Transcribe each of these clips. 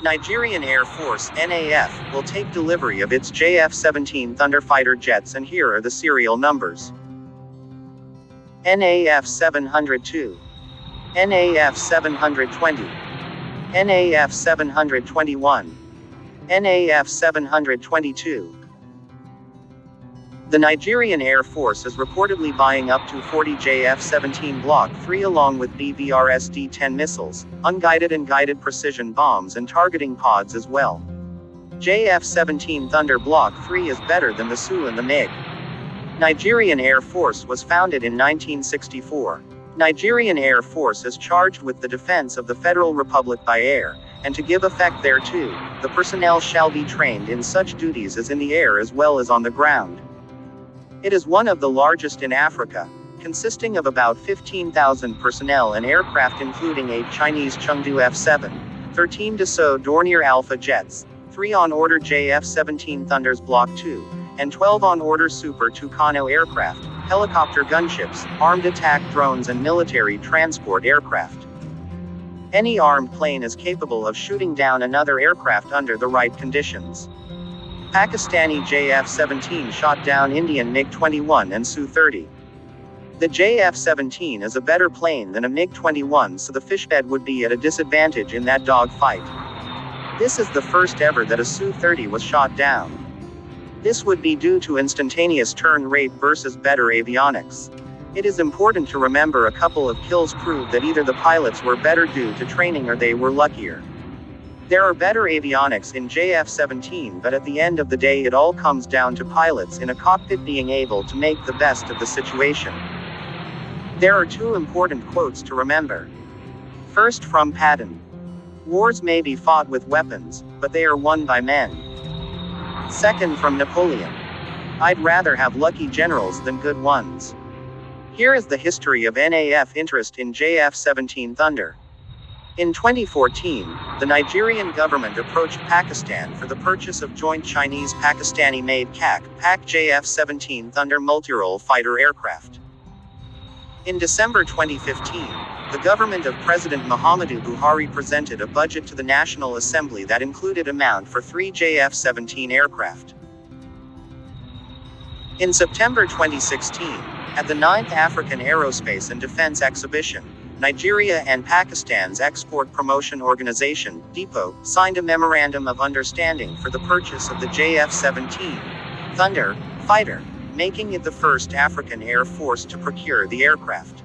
Nigerian Air Force (NAF) will take delivery of its JF-17 Thunder fighter jets, and here are the serial numbers. NAF-702, NAF-720, NAF-721, NAF-722. The Nigerian Air Force is reportedly buying up to 40 JF-17 Block 3 along with BVR SD-10 missiles, unguided and guided precision bombs and targeting pods as well. JF-17 Thunder Block 3 is better than the Su and the Mig. Nigerian Air Force was founded in 1964. Nigerian Air Force is charged with the defense of the Federal Republic by air, and to give effect thereto, the personnel shall be trained in such duties as in the air as well as on the ground. It is one of the largest in Africa, consisting of about 15,000 personnel and aircraft including 8 Chinese Chengdu F-7, 13 Dassault-Dornier Alpha Jets, 3 on-order JF-17 Thunders Block 2, and 12 on-order Super Tucano aircraft, helicopter gunships, armed attack drones and military transport aircraft. Any armed plane is capable of shooting down another aircraft under the right conditions. Pakistani JF-17 shot down Indian MiG-21 and Su-30. The JF-17 is a better plane than a MiG-21, so the fishbed would be at a disadvantage in that dogfight. This is the first ever that a Su-30 was shot down. This would be due to instantaneous turn rate versus better avionics. It is important to remember a couple of kills prove that either the pilots were better due to training or they were luckier. There are better avionics in JF-17, but at the end of the day it all comes down to pilots in a cockpit being able to make the best of the situation. There are 2 important quotes to remember. First, from Patton. Wars may be fought with weapons, but they are won by men. Second, from Napoleon. I'd rather have lucky generals than good ones. Here is the history of NAF interest in JF-17 Thunder. In 2014, the Nigerian government approached Pakistan for the purchase of joint Chinese-Pakistani-made Pak JF-17 Thunder multirole fighter aircraft. In December 2015, the government of President Muhammadu Buhari presented a budget to the National Assembly that included amount for 3 JF-17 aircraft. In September 2016, at the 9th African Aerospace and Defense Exhibition, Nigeria and Pakistan's Export Promotion Organization, DEPO, signed a Memorandum of Understanding for the purchase of the JF-17 Thunder fighter, making it the first African Air Force to procure the aircraft.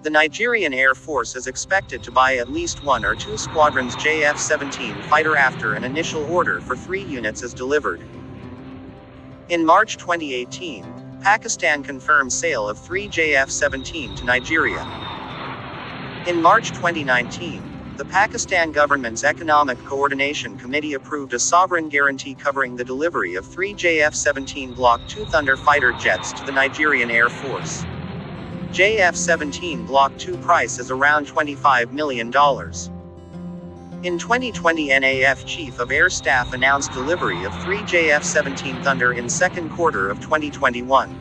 The Nigerian Air Force is expected to buy at least 1 or 2 squadrons JF-17 fighter after an initial order for 3 units is delivered. In March 2018, Pakistan confirmed sale of 3 JF-17 to Nigeria. In March 2019, the Pakistan government's Economic Coordination Committee approved a sovereign guarantee covering the delivery of 3 JF-17 Block 2 Thunder fighter jets to the Nigerian Air Force. JF-17 Block 2 price is around $25 million. In 2020, NAF Chief of Air Staff announced delivery of 3 JF-17 Thunder in second quarter of 2021.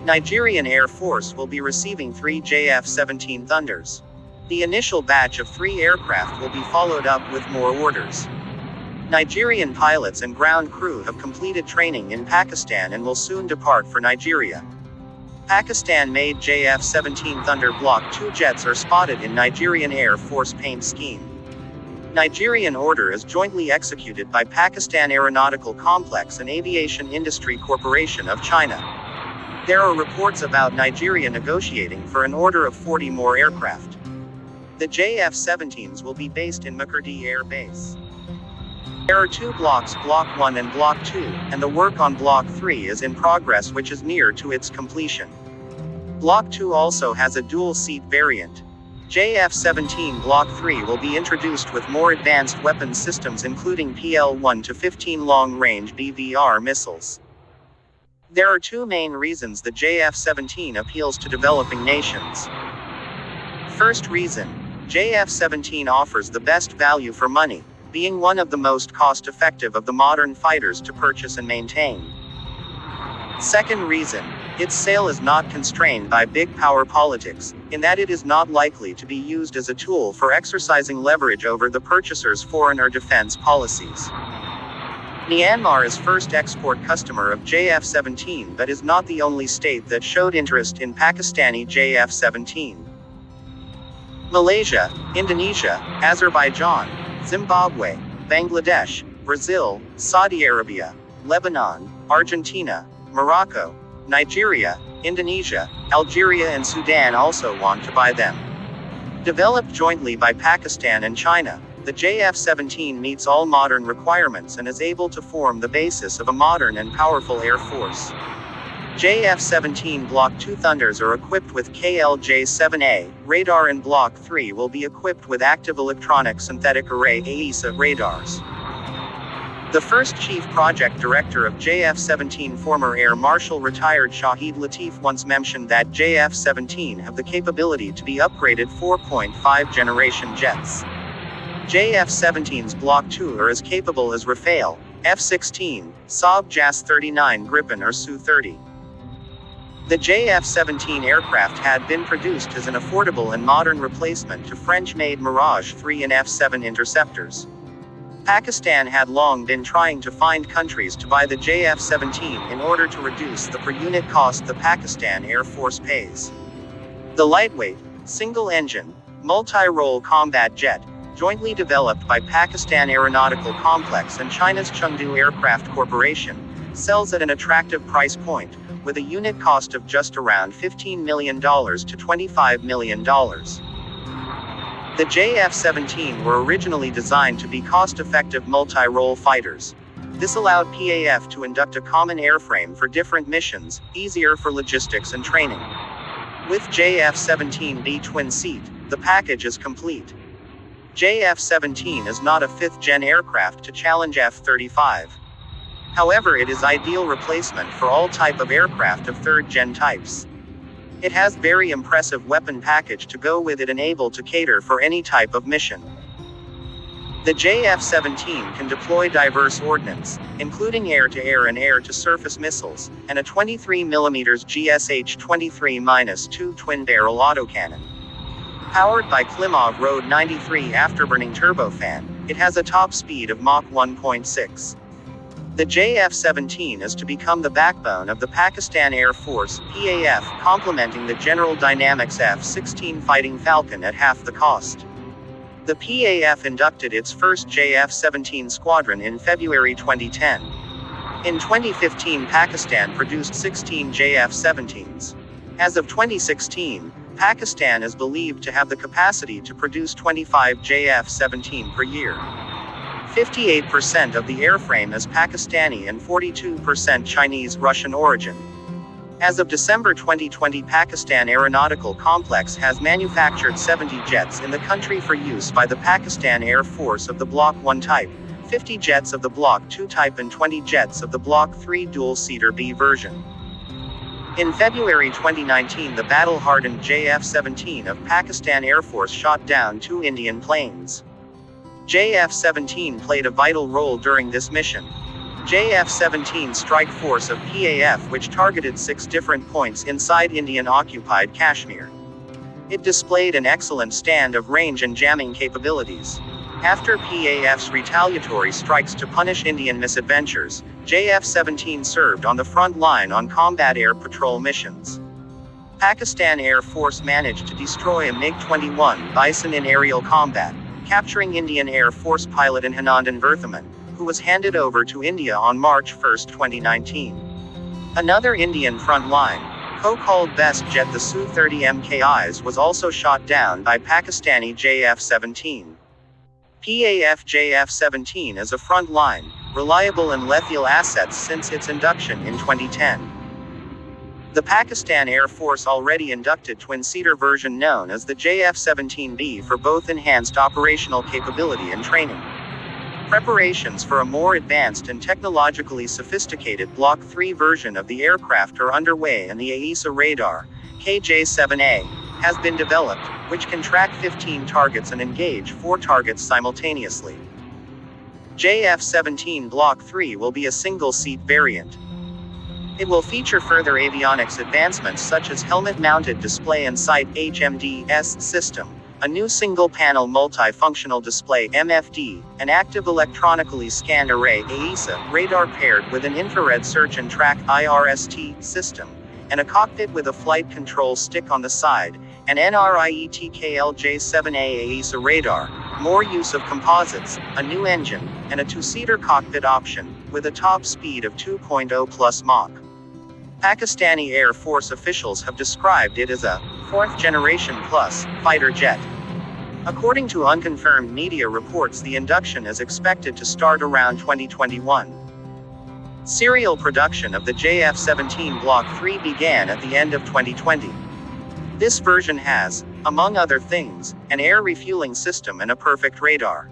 Nigerian Air Force will be receiving 3 JF-17 Thunders. The initial batch of 3 aircraft will be followed up with more orders. Nigerian pilots and ground crew have completed training in Pakistan and will soon depart for Nigeria. Pakistan-made JF-17 Thunder Block 2 jets are spotted in Nigerian Air Force paint scheme. Nigerian order is jointly executed by Pakistan Aeronautical Complex and Aviation Industry Corporation of China. There are reports about Nigeria negotiating for an order of 40 more aircraft. The JF-17s will be based in Makurdi Air Base. There are 2 blocks, Block 1 and Block 2, and the work on Block 3 is in progress, which is near to its completion. Block 2 also has a dual-seat variant. JF-17 Block 3 will be introduced with more advanced weapon systems including PL-1 to 15 long-range BVR missiles. There are 2 main reasons the JF-17 appeals to developing nations. First reason, JF-17 offers the best value for money, being one of the most cost-effective of the modern fighters to purchase and maintain. Second reason, Its sale is not constrained by big power politics, in that it is not likely to be used as a tool for exercising leverage over the purchaser's foreign or defense policies. Myanmar is first export customer of JF-17, but is not the only state that showed interest in Pakistani JF-17. Malaysia, Indonesia, Azerbaijan, Zimbabwe, Bangladesh, Brazil, Saudi Arabia, Lebanon, Argentina, Morocco, Nigeria, Indonesia, Algeria and Sudan also want to buy them. Developed jointly by Pakistan and China, the JF-17 meets all modern requirements and is able to form the basis of a modern and powerful air force. JF-17 Block 2 Thunders are equipped with KLJ-7A radar and Block 3 will be equipped with active electronic synthetic array AESA radars. The first Chief Project Director of JF-17, former Air Marshal retired Shahid Latif, once mentioned that JF-17 have the capability to be upgraded 4.5 generation jets. JF-17's Block 2 are as capable as Rafale, F-16, Saab JAS-39 Gripen or Su-30. The JF-17 aircraft had been produced as an affordable and modern replacement to French-made Mirage 3 and F-7 interceptors. Pakistan had long been trying to find countries to buy the JF-17 in order to reduce the per-unit cost the Pakistan Air Force pays. The lightweight, single-engine, multi-role combat jet, jointly developed by Pakistan Aeronautical Complex and China's Chengdu Aircraft Corporation, sells at an attractive price point, with a unit cost of just around $15 million to $25 million. The JF-17 were originally designed to be cost-effective multi-role fighters. This allowed PAF to induct a common airframe for different missions, easier for logistics and training. With JF-17B twin seat, the package is complete. JF-17 is not a 5th-gen aircraft to challenge F-35. However, it is ideal replacement for all type of aircraft of 3rd-gen types. It has very impressive weapon package to go with it and able to cater for any type of mission. The JF-17 can deploy diverse ordnance, including air-to-air and air-to-surface missiles, and a 23mm GSH-23-2 twin-barrel autocannon. Powered by Klimov Road 93 afterburning turbofan, it has a top speed of Mach 1.6. The JF-17 is to become the backbone of the Pakistan Air Force, PAF, complementing the General Dynamics F-16 Fighting Falcon at half the cost. The PAF inducted its first JF-17 squadron in February 2010. In 2015, Pakistan produced 16 JF-17s. As of 2016, Pakistan is believed to have the capacity to produce 25 JF-17 per year. 58% of the airframe is Pakistani and 42% Chinese-Russian origin. As of December 2020, Pakistan Aeronautical Complex has manufactured 70 jets in the country for use by the Pakistan Air Force of the Block 1 type, 50 jets of the Block 2 type and 20 jets of the Block 3 dual-seater B version. In February 2019, the battle-hardened JF-17 of Pakistan Air Force shot down 2 Indian planes. JF-17 played a vital role during this mission. JF-17 strike force of PAF which targeted 6 different points inside Indian-occupied Kashmir. It displayed an excellent stand of range and jamming capabilities. After PAF's retaliatory strikes to punish Indian misadventures, JF-17 served on the front line on combat air patrol missions. Pakistan Air Force managed to destroy a MiG-21 Bison in aerial combat, capturing Indian Air Force pilot Anandan Verthaman, who was handed over to India on March 1, 2019. Another Indian frontline, co-called best jet the Su-30 MKIs was also shot down by Pakistani JF-17. PAF JF-17 is a frontline, reliable and lethal asset since its induction in 2010. The Pakistan Air Force already inducted twin-seater version known as the JF-17B for both enhanced operational capability and training. Preparations for a more advanced and technologically sophisticated Block 3 version of the aircraft are underway and the AESA radar, KJ-7A, has been developed, which can track 15 targets and engage 4 targets simultaneously. JF-17 Block 3 will be a single-seat variant. It will feature further avionics advancements such as helmet-mounted display and sight HMD-S system, a new single-panel multifunctional display MFD, an active electronically scanned array AESA radar paired with an infrared search and track IRST system, and a cockpit with a flight control stick on the side, an NRIETKLJ-7A AESA radar, more use of composites, a new engine, and a two-seater cockpit option, with a top speed of 2.0 plus Mach. Pakistani Air Force officials have described it as a fourth-generation plus fighter jet. According to unconfirmed media reports, the induction is expected to start around 2021. Serial production of the JF-17 Block 3 began at the end of 2020. This version has, among other things, an air refueling system and a perfect radar.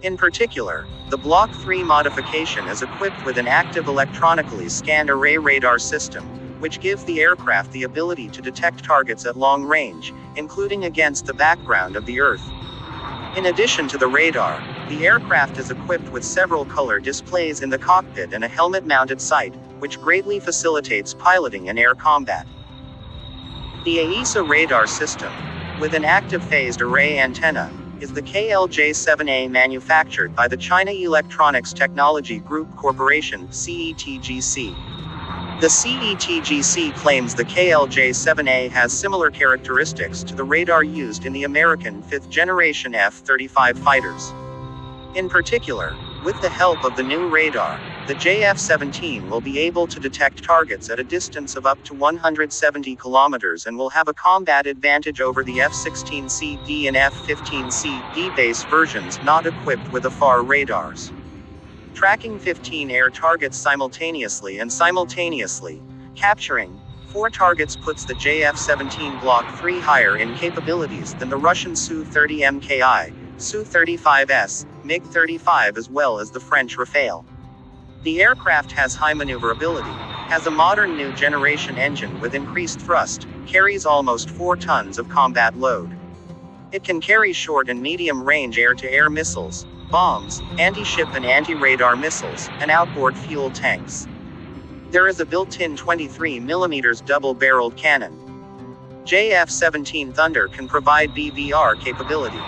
In particular, the Block 3 modification is equipped with an active electronically scanned array radar system, which gives the aircraft the ability to detect targets at long range, including against the background of the Earth. In addition to the radar, the aircraft is equipped with several color displays in the cockpit and a helmet-mounted sight, which greatly facilitates piloting and air combat. The AESA radar system, with an active phased array antenna, is the KLJ-7A manufactured by the China Electronics Technology Group Corporation (CETGC). The CETGC claims the KLJ-7A has similar characteristics to the radar used in the American 5th-generation F-35 fighters. In particular, with the help of the new radar, the JF-17 will be able to detect targets at a distance of up to 170 kilometers and will have a combat advantage over the F-16CD and F-15CD base versions not equipped with AFAR radars. Tracking 15 air targets simultaneously capturing 4 targets puts the JF-17 Block 3 higher in capabilities than the Russian Su-30 MKI, Su-35S, MiG-35 as well as the French Rafale. The aircraft has high maneuverability, has a modern new generation engine with increased thrust, carries almost 4 tons of combat load. It can carry short and medium-range air-to-air missiles, bombs, anti-ship and anti-radar missiles, and outboard fuel tanks. There is a built-in 23mm double-barreled cannon. JF-17 Thunder can provide BVR capability.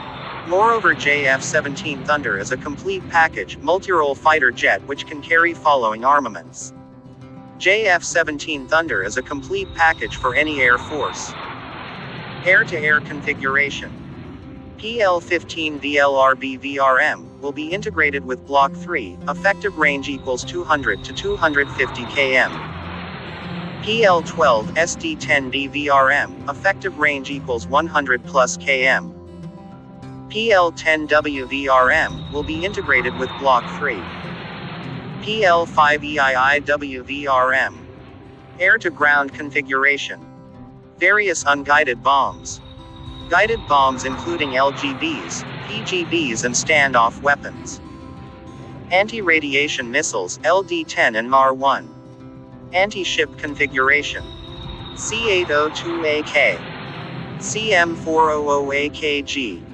Moreover, JF-17 Thunder is a complete package multi-role fighter jet which can carry following armaments. JF-17 Thunder is a complete package for any Air Force. Air-to-air configuration. PL-15 VLR BVRM will be integrated with Block 3, effective range equals 200 to 250 km. PL-12 SD-10 BVRM, effective range equals 100 plus km. PL-10 WVRM will be integrated with Block 3. PL-5 EII WVRM. Air-to-ground configuration. Various unguided bombs. Guided bombs including LGBs, PGBs and standoff weapons. Anti-radiation missiles LD-10 and MAR-1. Anti-ship configuration. C-802AK. CM-400AKG.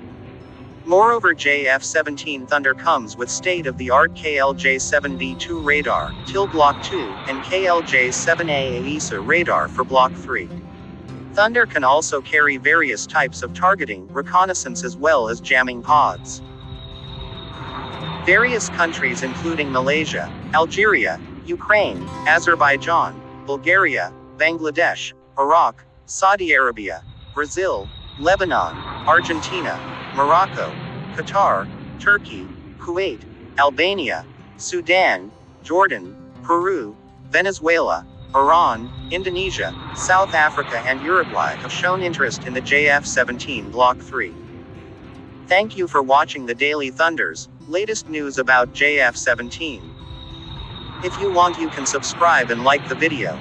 Moreover, JF-17 Thunder comes with state-of-the-art KLJ-7B2 radar, till Block 2, and KLJ-7A AESA radar for Block 3. Thunder can also carry various types of targeting, reconnaissance as well as jamming pods. Various countries including Malaysia, Algeria, Ukraine, Azerbaijan, Bulgaria, Bangladesh, Iraq, Saudi Arabia, Brazil, Lebanon, Argentina, Morocco, Qatar, Turkey, Kuwait, Albania, Sudan, Jordan, Peru, Venezuela, Iran, Indonesia, South Africa and Uruguay have shown interest in the JF-17 Block 3. Thank you for watching the Daily Thunders, latest news about JF-17. If you want, you can subscribe and like the video.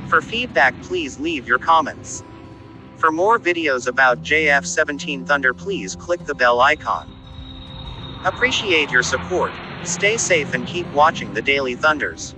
For feedback, please leave your comments. For more videos about JF-17 Thunder, please click the bell icon. Appreciate your support, stay safe and keep watching the Daily Thunders.